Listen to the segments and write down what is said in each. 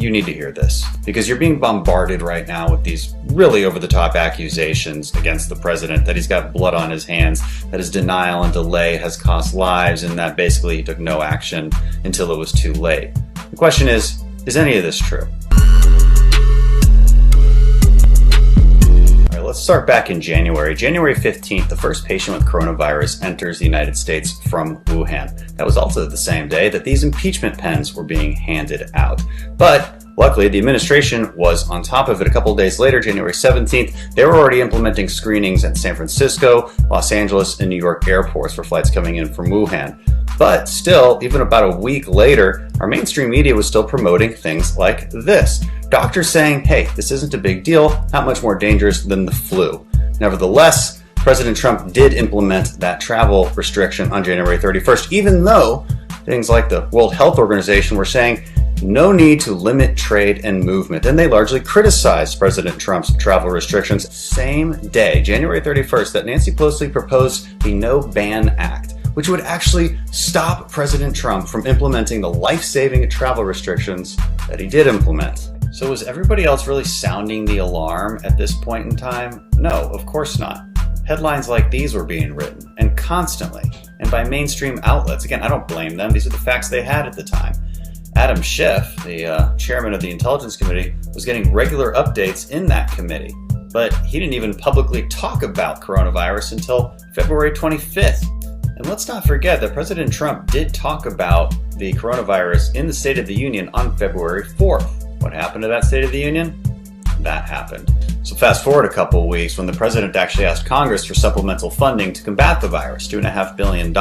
you need to hear this, because you're being bombarded right now with these really over-the-top accusations against the president, that he's got blood on his hands, that his denial and delay has cost lives, and that basically he took no action until it was too late. The question is any of this true? Let's start back in January. January 15th, the first patient with coronavirus enters the United States from Wuhan. That was also the same day that these impeachment pens were being handed out. But luckily, the administration was on top of it. A couple of days later, January 17th, they were already implementing screenings at San Francisco, Los Angeles, and New York airports for flights coming in from Wuhan. But still, even about a week later, our mainstream media was still promoting things like this. Doctors saying, hey, this isn't a big deal, not much more dangerous than the flu. Nevertheless, President Trump did implement that travel restriction on January 31st, even though things like the World Health Organization were saying no need to limit trade and movement. And they largely criticized President Trump's travel restrictions. Same day, January 31st, that Nancy Pelosi proposed the No Ban Act, which would actually stop President Trump from implementing the life-saving travel restrictions that he did implement. So was everybody else really sounding the alarm at this point in time? No, of course not. Headlines like these were being written, and constantly, and by mainstream outlets. Again, I don't blame them. These are the facts they had at the time. Adam Schiff, the chairman of the Intelligence Committee, was getting regular updates in that committee. But he didn't even publicly talk about coronavirus until February 25th. And let's not forget that President Trump did talk about the coronavirus in the State of the Union on February 4th. What happened to that State of the Union? That happened. So fast forward a couple of weeks when the president actually asked Congress for supplemental funding to combat the virus, $2.5 billion.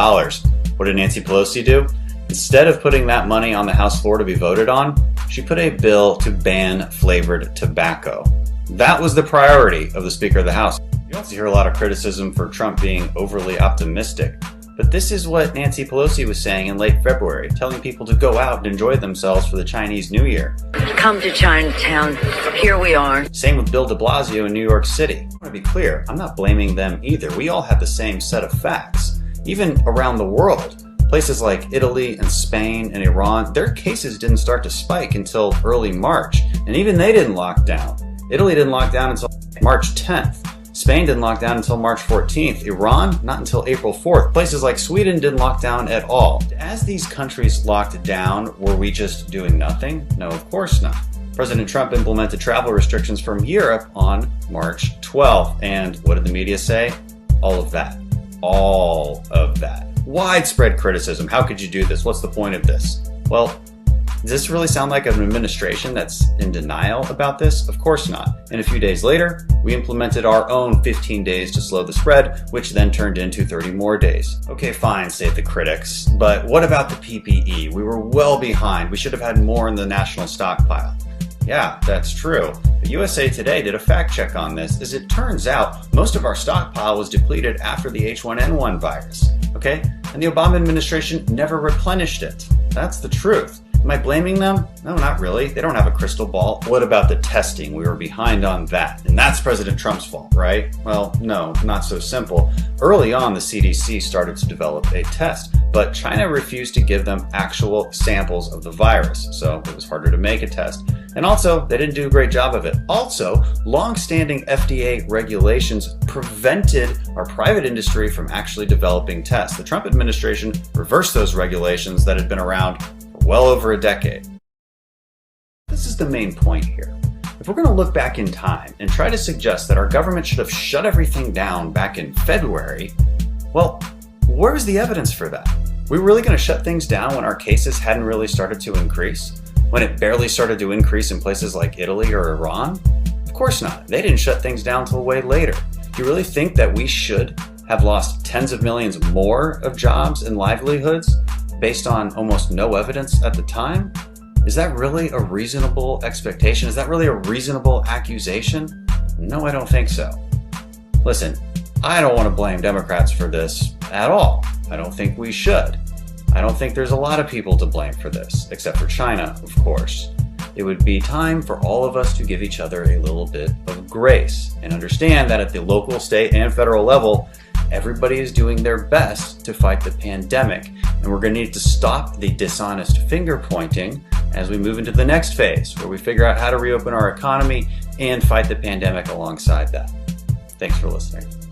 What did Nancy Pelosi do? Instead of putting that money on the House floor to be voted on, she put a bill to ban flavored tobacco. That was the priority of the Speaker of the House. You also hear a lot of criticism for Trump being overly optimistic. But this is what Nancy Pelosi was saying in late February, telling people to go out and enjoy themselves for the Chinese New Year. Come to Chinatown. Here we are. Same with Bill de Blasio in New York City. I want to be clear, I'm not blaming them either. We all had the same set of facts. Even around the world, places like Italy and Spain and Iran, their cases didn't start to spike until early March. And even they didn't lock down. Italy didn't lock down until March 10th. Spain didn't lock down until March 14th. Iran, not until April 4th. Places like Sweden didn't lock down at all. As these countries locked down, were we just doing nothing? No, of course not. President Trump implemented travel restrictions from Europe on March 12th. And what did the media say? All of that. All of that. Widespread criticism. How could you do this? What's the point of this? Well, does this really sound like an administration that's in denial about this? Of course not. And a few days later, we implemented our own 15 days to slow the spread, which then turned into 30 more days. Okay, fine, say the critics, but what about the PPE? We were well behind. We should have had more in the national stockpile. Yeah, that's true. But USA Today did a fact check on this. As it turns out, most of our stockpile was depleted after the H1N1 virus. Okay? And the Obama administration never replenished it. That's the truth. Am I blaming them? No, not really. They don't have a crystal ball. What about the testing? We were behind on that. And that's President Trump's fault, right? Well, no, not so simple. Early on, the CDC started to develop a test, but China refused to give them actual samples of the virus, so it was harder to make a test. And also, they didn't do a great job of it. Also, long-standing FDA regulations prevented our private industry from actually developing tests. The Trump administration reversed those regulations that had been around well over a decade. This is the main point here. If we're going to look back in time and try to suggest that our government should have shut everything down back in February, well, where's the evidence for that? Were we really going to shut things down when our cases hadn't really started to increase? When it barely started to increase in places like Italy or Iran? Of course not. They didn't shut things down till way later. Do you really think that we should have lost tens of millions more of jobs and livelihoods based on almost no evidence at the time? Is that really a reasonable expectation? Is that really a reasonable accusation? No, I don't think so. Listen, I don't want to blame Democrats for this at all. I don't think we should. I don't think there's a lot of people to blame for this, except for China, of course. It would be time for all of us to give each other a little bit of grace and understand that at the local, state, and federal level, everybody is doing their best to fight the pandemic. And we're going to need to stop the dishonest finger pointing as we move into the next phase, where we figure out how to reopen our economy and fight the pandemic alongside that. Thanks for listening.